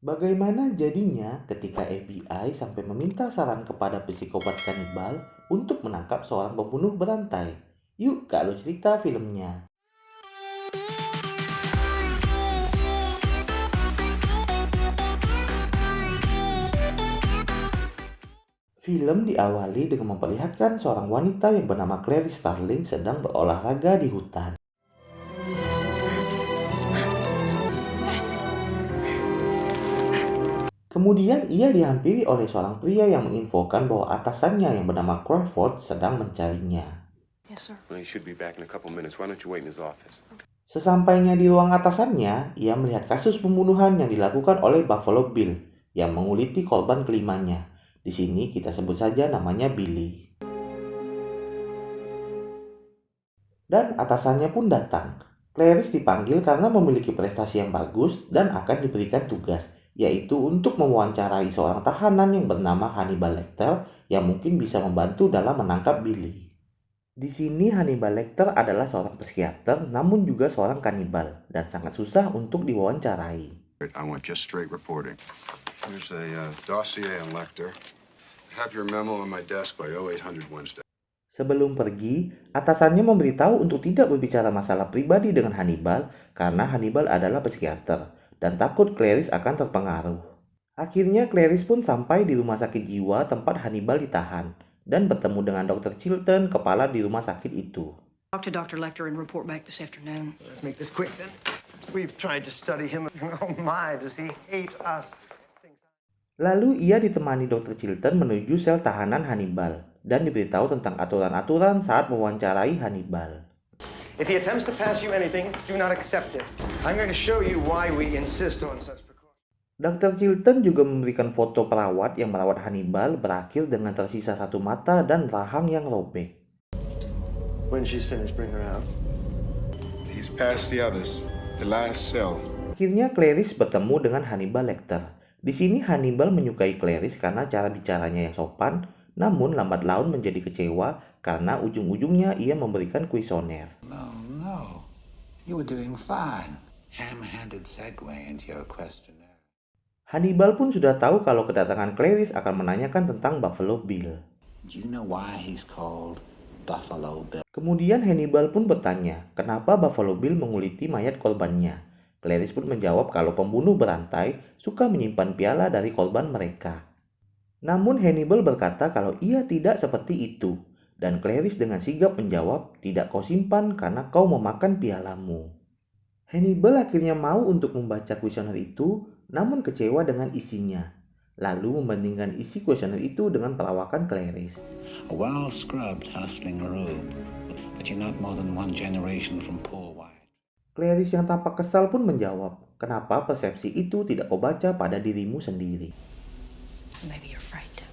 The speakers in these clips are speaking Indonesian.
Bagaimana jadinya ketika FBI sampai meminta saran kepada psikopat kanibal untuk menangkap seorang pembunuh berantai? Yuk, Kak Lo cerita filmnya. Film diawali dengan memperlihatkan seorang wanita yang bernama Clarice Starling sedang berolahraga di hutan. Kemudian ia dihampiri oleh seorang pria yang menginfokan bahwa atasannya yang bernama Crawford sedang mencarinya. Yes, sir. Well, he should be back in a couple minutes. Why don't you wait in his office? Sesampainya di ruang atasannya, ia melihat kasus pembunuhan yang dilakukan oleh Buffalo Bill yang menguliti korban kelimanya. Di sini kita sebut saja namanya Billy. Dan atasannya pun datang. Clarice dipanggil karena memiliki prestasi yang bagus dan akan diberikan tugas, yaitu untuk mewawancarai seorang tahanan yang bernama Hannibal Lecter yang mungkin bisa membantu dalam menangkap Billy. Di sini Hannibal Lecter adalah seorang psikiater namun juga seorang kanibal dan sangat susah untuk diwawancarai. I want just straight reporting. Here's a dossier on Lecter. Have your memo on my desk by 0800 Wednesday. Sebelum pergi, atasannya memberitahu untuk tidak berbicara masalah pribadi dengan Hannibal karena Hannibal adalah psikiater dan takut Clarice akan terpengaruh. Akhirnya Clarice pun sampai di rumah sakit jiwa tempat Hannibal ditahan dan bertemu dengan Dr. Chilton, kepala di rumah sakit itu. Talk to Dr. Lecter and report back this afternoon. Let's make this quick then. We've tried to study him. Oh my, does he hate us? Lalu ia ditemani Dr. Chilton menuju sel tahanan Hannibal dan diberitahu tentang aturan-aturan saat mewawancarai Hannibal. If he attempts to pass you anything, do not accept it. I'm going to show you why we insist on such precautions. Dr. Chilton juga memberikan foto perawat yang merawat Hannibal berakhir dengan tersisa satu mata dan rahang yang robek. When she's finished, bring her out. He's past the others. The last cell. Akhirnya Clarice bertemu dengan Hannibal Lecter. Di sini Hannibal menyukai Clarice karena cara bicaranya yang sopan, namun lambat laun menjadi kecewa karena ujung-ujungnya ia memberikan kuesioner. No. You were doing fine. Ham-handed segue into your questionnaire. Hannibal pun sudah tahu kalau kedatangan Clarice akan menanyakan tentang Buffalo Bill. Do you know why he's called Buffalo Bill? Kemudian Hannibal pun bertanya, kenapa Buffalo Bill menguliti mayat korbannya. Clarice pun menjawab kalau pembunuh berantai suka menyimpan piala dari korban mereka. Namun Hannibal berkata kalau ia tidak seperti itu. Dan Clarice dengan sigap menjawab, tidak kau simpan karena kau memakan pialamu. Hannibal akhirnya mau untuk membaca kuesioner itu, namun kecewa dengan isinya. Lalu membandingkan isi kuesioner itu dengan perawakan Clarice. A well-scrubbed, hustling rube, but you're not more than one generation from poor white. Clarice yang tampak kesal pun menjawab, kenapa persepsi itu tidak kau baca pada dirimu sendiri. Maybe you're frightened.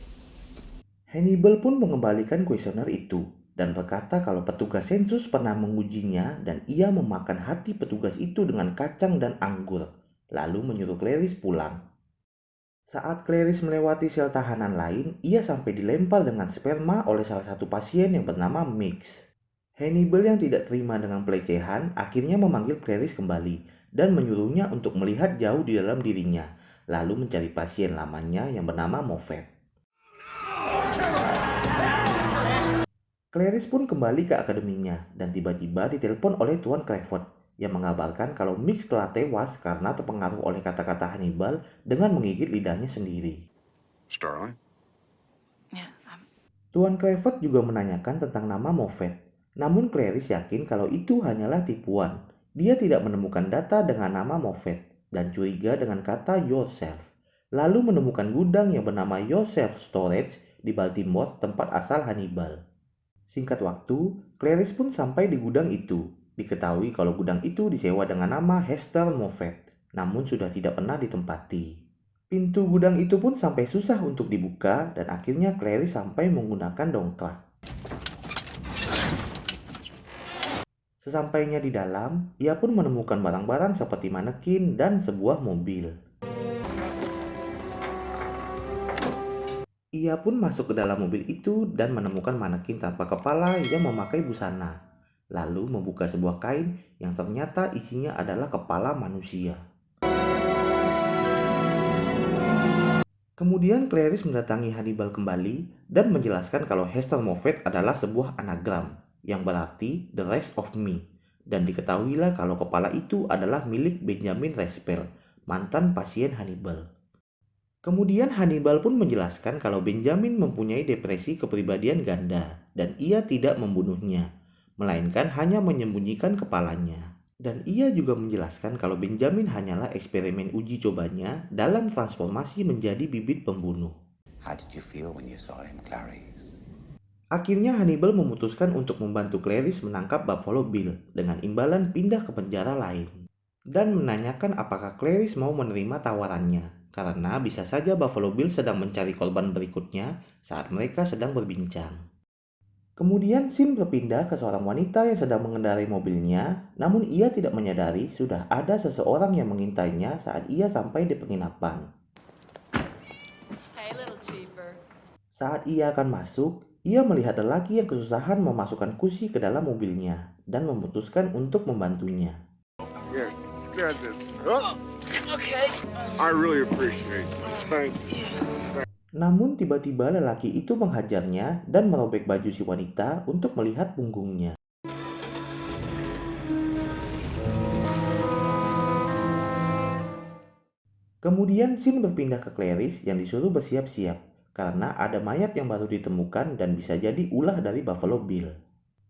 Hannibal pun mengembalikan kuesioner itu dan berkata kalau petugas sensus pernah mengujinya dan ia memakan hati petugas itu dengan kacang dan anggur, lalu menyuruh Clarice pulang. Saat Clarice melewati sel tahanan lain, ia sampai dilempar dengan sperma oleh salah satu pasien yang bernama Mix. Hannibal yang tidak terima dengan pelecehan akhirnya memanggil Clarice kembali dan menyuruhnya untuk melihat jauh di dalam dirinya, lalu mencari pasien lamanya yang bernama Moffat. Clarice pun kembali ke akademinya dan tiba-tiba ditelepon oleh Tuan Crawford yang mengabarkan kalau Mix telah tewas karena terpengaruh oleh kata-kata Hannibal dengan menggigit lidahnya sendiri. Starling? Yeah, Tuan Crawford juga menanyakan tentang nama Moffat. Namun Clarice yakin kalau itu hanyalah tipuan. Dia tidak menemukan data dengan nama Moffat dan curiga dengan kata yourself. Lalu menemukan gudang yang bernama Yourself Storage di Baltimore, tempat asal Hannibal. Singkat waktu, Clarice pun sampai di gudang itu. Diketahui kalau gudang itu disewa dengan nama Hester Moffat, namun sudah tidak pernah ditempati. Pintu gudang itu pun sampai susah untuk dibuka dan akhirnya Clarice sampai menggunakan dongklak. Sesampainya di dalam, ia pun menemukan barang-barang seperti manekin dan sebuah mobil. Ia pun masuk ke dalam mobil itu dan menemukan manekin tanpa kepala yang memakai busana. Lalu membuka sebuah kain yang ternyata isinya adalah kepala manusia. Kemudian Clarice mendatangi Hannibal kembali dan menjelaskan kalau Hester Moffat adalah sebuah anagram yang berarti the rest of me, dan diketahuilah kalau kepala itu adalah milik Benjamin Raspel, mantan pasien Hannibal. Kemudian Hannibal pun menjelaskan kalau Benjamin mempunyai depresi kepribadian ganda dan ia tidak membunuhnya, melainkan hanya menyembunyikan kepalanya. Dan ia juga menjelaskan kalau Benjamin hanyalah eksperimen uji cobanya dalam transformasi menjadi bibit pembunuh. How did you feel when you saw him, Clarice? Akhirnya Hannibal memutuskan untuk membantu Clarice menangkap Buffalo Bill dengan imbalan pindah ke penjara lain. Dan menanyakan apakah Clarice mau menerima tawarannya, karena bisa saja Buffalo Bill sedang mencari korban berikutnya saat mereka sedang berbincang. Kemudian Sin berpindah ke seorang wanita yang sedang mengendarai mobilnya, namun ia tidak menyadari sudah ada seseorang yang mengintainya saat ia sampai di penginapan. Hey, little cheaper. Saat ia akan masuk, ia melihat lelaki yang kesusahan memasukkan kursi ke dalam mobilnya dan memutuskan untuk membantunya. Here, scratch it. Oh, okay. I really appreciate it. Thank you. Namun tiba-tiba lelaki itu menghajarnya dan merobek baju si wanita untuk melihat punggungnya. Kemudian Sin berpindah ke Clarice yang disuruh bersiap-siap karena ada mayat yang baru ditemukan dan bisa jadi ulah dari Buffalo Bill.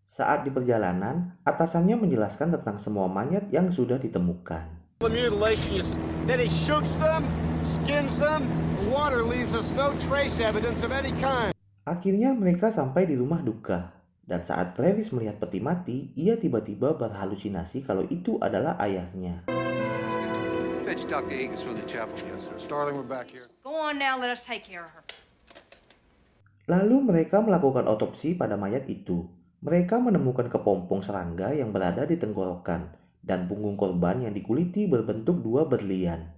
Saat di perjalanan, atasannya menjelaskan tentang semua mayat yang sudah ditemukan. The mutilation is that he shoots them, skins them. The water leaves us no trace evidence of any kind. Akhirnya mereka sampai di rumah duka. Dan saat Clarice melihat peti mati, ia tiba-tiba berhalusinasi kalau itu adalah ayahnya. Fetch Dr. Akins from the chapel. Yes, sir. Starling, we're back here. Go on now, let us take care of her. Lalu mereka melakukan otopsi pada mayat itu. Mereka menemukan kepompong serangga yang berada di tenggorokan dan punggung korban yang dikuliti berbentuk dua berlian.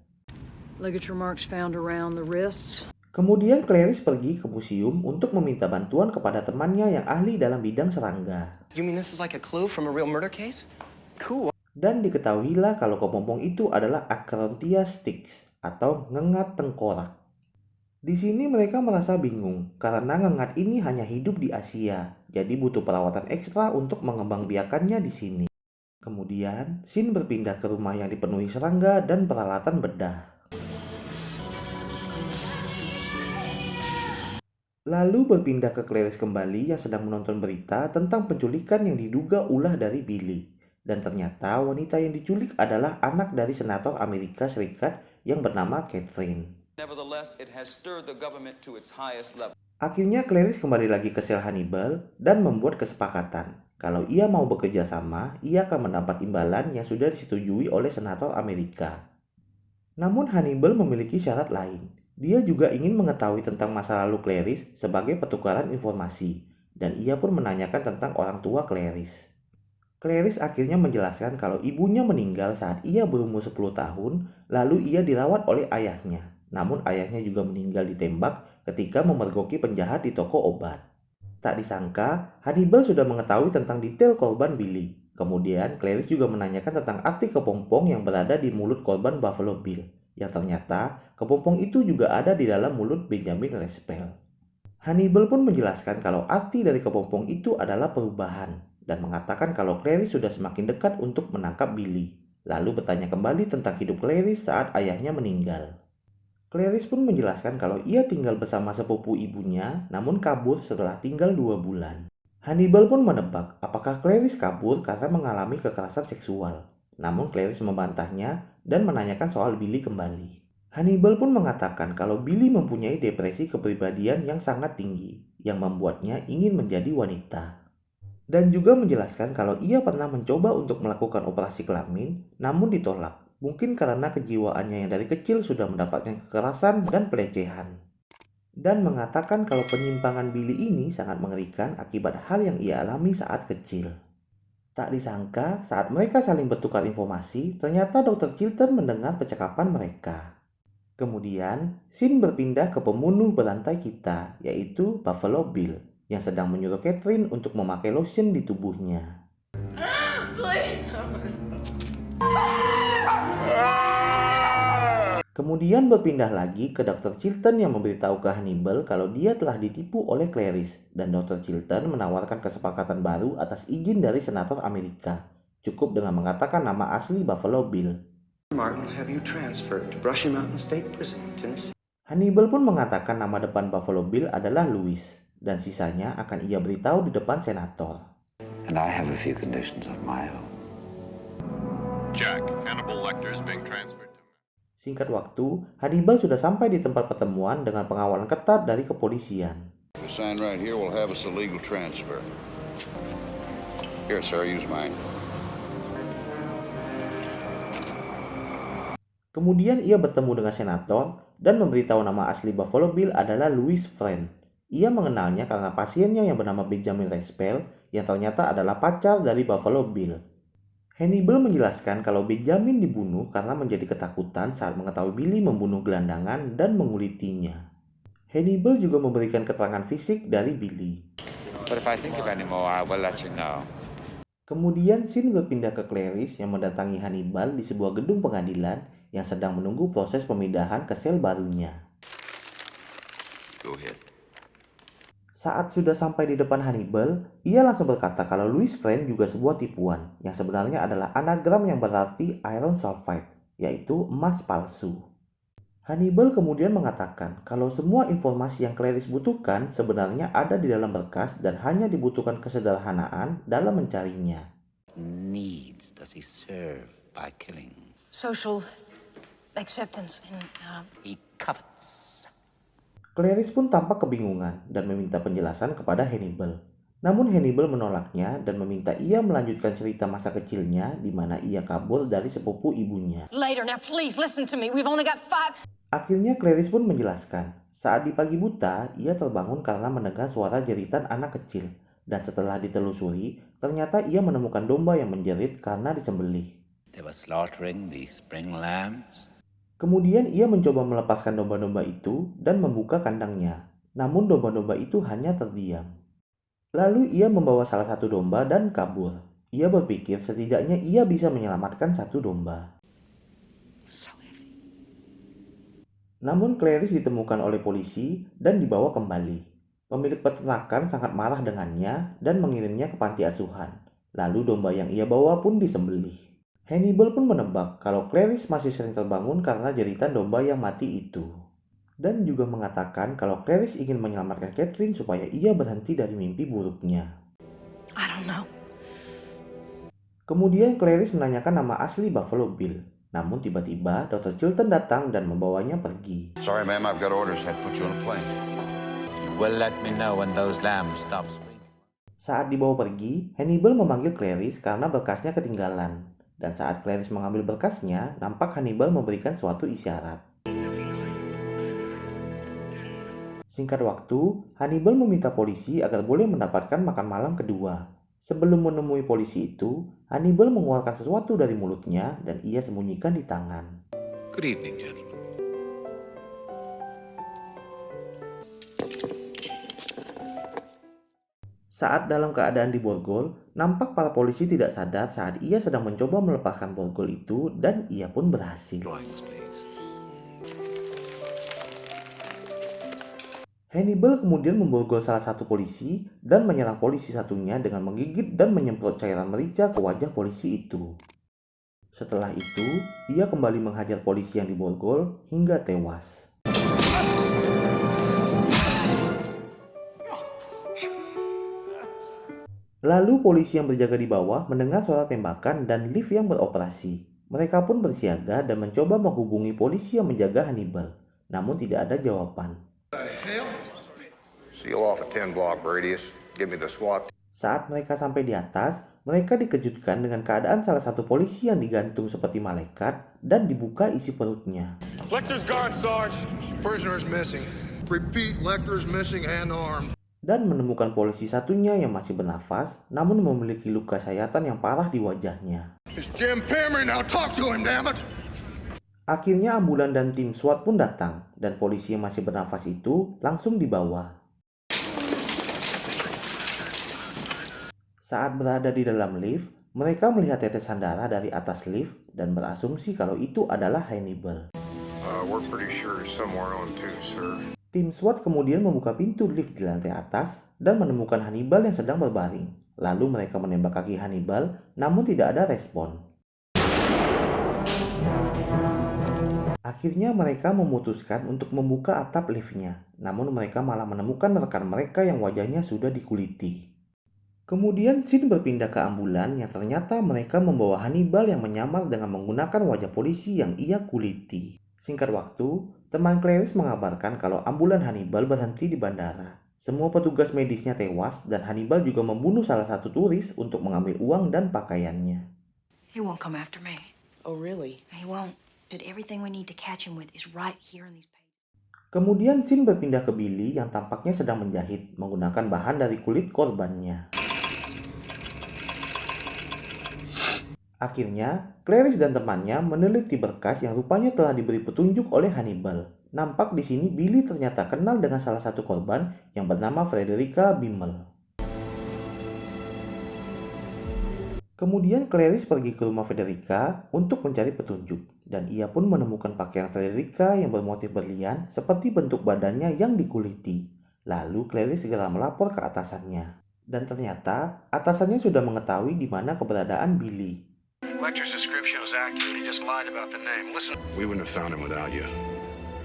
Ligature marks found around the wrists. Kemudian Clarice pergi ke museum untuk meminta bantuan kepada temannya yang ahli dalam bidang serangga. You mean this is like a clue from a real murder case? Cool. Dan diketahuilah kalau kepompong itu adalah Acrontia styx atau ngengat tengkorak. Di sini mereka merasa bingung karena ngengat ini hanya hidup di Asia, jadi butuh perawatan ekstra untuk mengembangbiakannya di sini. Kemudian, Sin berpindah ke rumah yang dipenuhi serangga dan peralatan bedah. Lalu berpindah ke Clarice kembali yang sedang menonton berita tentang penculikan yang diduga ulah dari Billy. Dan ternyata wanita yang diculik adalah anak dari senator Amerika Serikat yang bernama Catherine. Nevertheless, it has stirred the government to its highest level. Akhirnya Clarice kembali lagi ke sel Hannibal dan membuat kesepakatan. Kalau ia mau bekerja sama, ia akan mendapat imbalan yang sudah disetujui oleh senator Amerika. Namun Hannibal memiliki syarat lain. Dia juga ingin mengetahui tentang masa lalu Clarice sebagai pertukaran informasi. Dan ia pun menanyakan tentang orang tua Clarice. Clarice akhirnya menjelaskan kalau ibunya meninggal saat ia berumur 10 tahun, lalu ia dirawat oleh ayahnya. Namun ayahnya juga meninggal ditembak ketika memergoki penjahat di toko obat. Tak disangka, Hannibal sudah mengetahui tentang detail korban Billy. Kemudian, Clarice juga menanyakan tentang arti kepompong yang berada di mulut korban Buffalo Bill. Yang ternyata, kepompong itu juga ada di dalam mulut Benjamin Raspel. Hannibal pun menjelaskan kalau arti dari kepompong itu adalah perubahan. Dan mengatakan kalau Clarice sudah semakin dekat untuk menangkap Billy. Lalu bertanya kembali tentang hidup Clarice saat ayahnya meninggal. Clarice pun menjelaskan kalau ia tinggal bersama sepupu ibunya, namun kabur setelah tinggal 2 bulan. Hannibal pun menebak apakah Clarice kabur karena mengalami kekerasan seksual. Namun Clarice membantahnya dan menanyakan soal Billy kembali. Hannibal pun mengatakan kalau Billy mempunyai depresi kepribadian yang sangat tinggi, yang membuatnya ingin menjadi wanita. Dan juga menjelaskan kalau ia pernah mencoba untuk melakukan operasi kelamin, namun ditolak. Mungkin karena kejiwaannya yang dari kecil sudah mendapatkan kekerasan dan pelecehan. Dan mengatakan kalau penyimpangan Billy ini sangat mengerikan akibat hal yang ia alami saat kecil. Tak disangka, saat mereka saling bertukar informasi, ternyata Dr. Chilton mendengar percakapan mereka. Kemudian, Sin berpindah ke pembunuh berantai kita, yaitu Buffalo Bill, yang sedang menyuruh Catherine untuk memakai lotion di tubuhnya. Kemudian berpindah lagi ke Dr. Chilton yang memberitahu ke Hannibal kalau dia telah ditipu oleh Clarice, dan Dr. Chilton menawarkan kesepakatan baru atas izin dari Senator Amerika. Cukup dengan mengatakan nama asli Buffalo Bill. Martin will have you transferred to Brushy Mountain State Prison, Tennessee. Hannibal pun mengatakan nama depan Buffalo Bill adalah Louis, dan sisanya akan ia beritahu di depan senator. And I have a few conditions of my own. Jack, Hannibal Lecter is being transferred to... Singkat waktu, Hannibal sudah sampai di tempat pertemuan dengan pengawalan ketat dari kepolisian. The sign right here will have us a legal transfer. Here, sir, use mine. Kemudian ia bertemu dengan senator dan memberitahu nama asli Buffalo Bill adalah Louis Friend. Ia mengenalnya karena pasiennya yang bernama Benjamin Respel yang ternyata adalah pacar dari Buffalo Bill. Hannibal menjelaskan kalau Benjamin dibunuh karena menjadi ketakutan saat mengetahui Billy membunuh gelandangan dan mengulitinya. Hannibal juga memberikan keterangan fisik dari Billy. But if I think of any more, I will let you know. Kemudian scene berpindah ke Clarice yang mendatangi Hannibal di sebuah gedung pengadilan yang sedang menunggu proses pemindahan ke sel barunya. Go ahead. Saat sudah sampai di depan Hannibal, ia langsung berkata kalau Louis Friend juga sebuah tipuan, yang sebenarnya adalah anagram yang berarti iron sulfide, yaitu emas palsu. Hannibal kemudian mengatakan kalau semua informasi yang Clarice butuhkan sebenarnya ada di dalam berkas dan hanya dibutuhkan kesederhanaan dalam mencarinya. Needs does he serve by killing? Social acceptance and He covets. Clarice pun tampak kebingungan dan meminta penjelasan kepada Hannibal. Namun Hannibal menolaknya dan meminta ia melanjutkan cerita masa kecilnya di mana ia kabur dari sepupu ibunya. later. Now, please listen to me. We've only got 5. Akhirnya Clarice pun menjelaskan, saat di pagi buta, ia terbangun karena mendengar suara jeritan anak kecil. Dan setelah ditelusuri, ternyata ia menemukan domba yang menjerit karena disembelih. They were slaughtering the spring lambs. Kemudian ia mencoba melepaskan domba-domba itu dan membuka kandangnya. Namun domba-domba itu hanya terdiam. Lalu ia membawa salah satu domba dan kabur. Ia berpikir setidaknya ia bisa menyelamatkan satu domba. Namun Clarice ditemukan oleh polisi dan dibawa kembali. Pemilik peternakan sangat marah dengannya dan mengirimnya ke panti asuhan. Lalu domba yang ia bawa pun disembelih. Hannibal pun menebak kalau Clarice masih sering terbangun karena jeritan domba yang mati itu. Dan juga mengatakan kalau Clarice ingin menyelamatkan Catherine supaya ia berhenti dari mimpi buruknya. I don't know. Kemudian Clarice menanyakan nama asli Buffalo Bill. Namun tiba-tiba Dr. Chilton datang dan membawanya pergi. Sorry, ma'am, I've got orders. Had to put you on a plane. You will let me know when those lambs stop screaming. Saat dibawa pergi, Hannibal memanggil Clarice karena berkasnya ketinggalan. Dan saat Clarice mengambil berkasnya, nampak Hannibal memberikan suatu isyarat. Singkat waktu, Hannibal meminta polisi agar boleh mendapatkan makan malam kedua. Sebelum menemui polisi itu, Hannibal mengeluarkan sesuatu dari mulutnya dan ia sembunyikan di tangan. Good evening, gentlemen. Saat dalam keadaan di borgol, nampak para polisi tidak sadar saat ia sedang mencoba melepaskan borgol itu dan ia pun berhasil. Drawings, please. Hannibal kemudian memborgol salah satu polisi dan menyerang polisi satunya dengan menggigit dan menyemprot cairan merica ke wajah polisi itu. Setelah itu, ia kembali menghajar polisi yang diborgol hingga tewas. Lalu polisi yang berjaga di bawah mendengar suara tembakan dan lift yang beroperasi. Mereka pun bersiaga dan mencoba menghubungi polisi yang menjaga Hannibal. Namun tidak ada jawaban. Seal off a 10-block radius. Give me the SWAT. Saat mereka sampai di atas, mereka dikejutkan dengan keadaan salah satu polisi yang digantung seperti malaikat dan dibuka isi perutnya. Lecter's gone, Sarge. Prisoner's missing. Repeat, Lecter's missing and armed. Dan menemukan polisi satunya yang masih bernafas, namun memiliki luka sayatan yang parah di wajahnya. It's Jim Pemery. Now talk to him, damn it. Akhirnya ambulan dan tim SWAT pun datang, dan polisi yang masih bernafas itu langsung dibawa. Saat berada di dalam lift, mereka melihat tetesan darah dari atas lift dan berasumsi kalau itu adalah Hannibal. We're pretty sure he's somewhere on too, sir. Tim SWAT kemudian membuka pintu lift di lantai atas dan menemukan Hannibal yang sedang berbaring. Lalu mereka menembak kaki Hannibal, namun tidak ada respon. Akhirnya mereka memutuskan untuk membuka atap liftnya, namun mereka malah menemukan rekan mereka yang wajahnya sudah dikuliti. Kemudian scene berpindah ke ambulan yang ternyata mereka membawa Hannibal yang menyamar dengan menggunakan wajah polisi yang ia kuliti. Singkat waktu, teman Clarice mengabarkan kalau ambulan Hannibal berhenti di bandara. Semua petugas medisnya tewas dan Hannibal juga membunuh salah satu turis untuk mengambil uang dan pakaiannya. He won't come after me. Oh, really? He won't. Did everything we need to catch him with is right here in these pages. Kemudian scene berpindah ke Billy yang tampaknya sedang menjahit menggunakan bahan dari kulit korbannya. Akhirnya, Clarice dan temannya meneliti berkas yang rupanya telah diberi petunjuk oleh Hannibal. Nampak di sini Billy ternyata kenal dengan salah satu korban yang bernama Frederica Bimmel. Kemudian Clarice pergi ke rumah Frederica untuk mencari petunjuk, dan ia pun menemukan pakaian Frederica yang bermotif berlian seperti bentuk badannya yang dikuliti. Lalu Clarice segera melapor ke atasannya. Dan ternyata atasannya sudah mengetahui di mana keberadaan Billy. Lecter's description was accurate. He just lied about the name. Listen. We wouldn't have found him without you.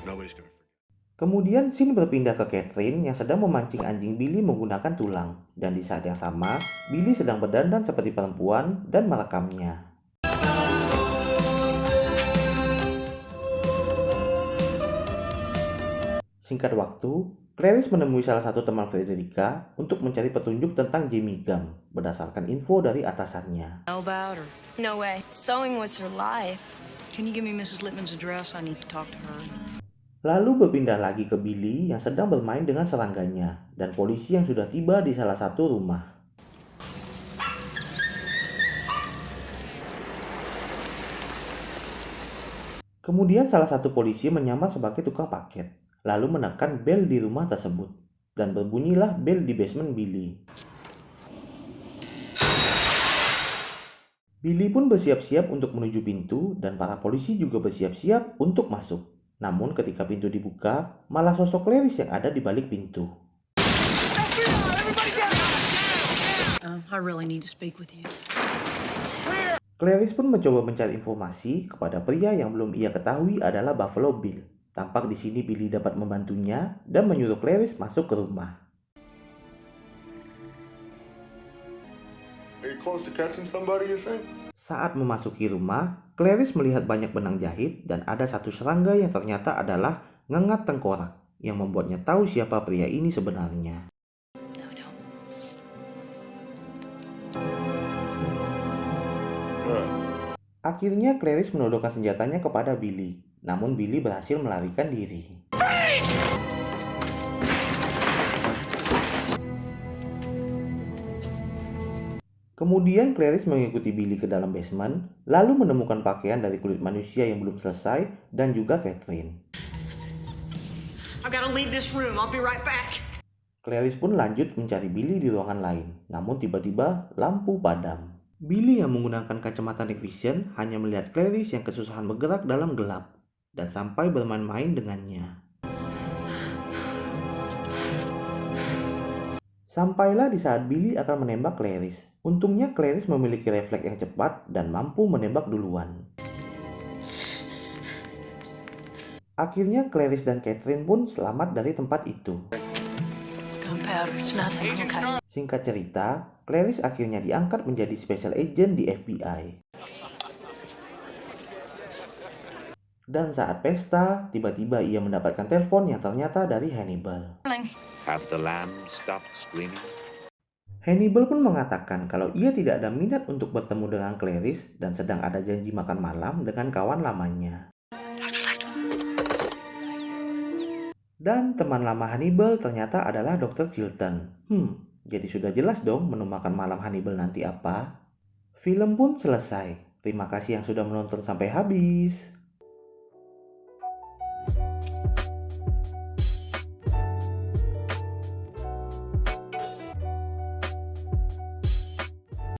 Nobody's gonna forget. Kemudian scene berpindah ke Catherine yang sedang memancing anjing Billy menggunakan tulang. Dan di saat yang sama, Billy sedang berdandan seperti perempuan dan merekamnya. Singkat waktu, Clarice menemui salah satu teman Frederica untuk mencari petunjuk tentang Jamie Gumb berdasarkan info dari atasannya. Know about her? No way. Sewing was her life. Can you give me Mrs. Lippman's address? I need to talk to her. Lalu berpindah lagi ke Billy yang sedang bermain dengan serangganya dan polisi yang sudah tiba di salah satu rumah. Kemudian salah satu polisi menyamar sebagai tukang paket, lalu menekan bel di rumah tersebut, dan berbunyilah bel di basement Billy. Billy pun bersiap-siap untuk menuju pintu dan para polisi juga bersiap-siap untuk masuk. Namun ketika pintu dibuka, malah sosok Clarice yang ada di balik pintu. I really need to speak with you. Clarice pun mencoba mencari informasi kepada pria yang belum ia ketahui adalah Buffalo Bill. Tampak di sini Billy dapat membantunya dan menyuruh Clarice masuk ke rumah. Are you close to catching somebody, you think? Saat memasuki rumah, Clarice melihat banyak benang jahit dan ada satu serangga yang ternyata adalah ngengat tengkorak yang membuatnya tahu siapa pria ini sebenarnya. Akhirnya Clarice menodongkan senjatanya kepada Billy, namun Billy berhasil melarikan diri. Kemudian Clarice mengikuti Billy ke dalam basement, lalu menemukan pakaian dari kulit manusia yang belum selesai dan juga Catherine. Clarice pun lanjut mencari Billy di ruangan lain, namun tiba-tiba lampu padam. Billy yang menggunakan kacamata night vision hanya melihat Clarice yang kesusahan bergerak dalam gelap dan sampai bermain-main dengannya. Sampailah di saat Billy akan menembak Clarice. Untungnya Clarice memiliki refleks yang cepat dan mampu menembak duluan. Akhirnya Clarice dan Catherine pun selamat dari tempat itu. Singkat cerita, Clarice akhirnya diangkat menjadi special agent di FBI. Dan saat pesta, tiba-tiba ia mendapatkan telepon yang ternyata dari Hannibal. Have the lamb stopped screaming? Hannibal pun mengatakan kalau ia tidak ada minat untuk bertemu dengan Clarice dan sedang ada janji makan malam dengan kawan lamanya. Dan teman lama Hannibal ternyata adalah Dr. Chilton. Jadi sudah jelas dong menu makan malam Hannibal nanti apa? Film pun selesai. Terima kasih yang sudah menonton sampai habis.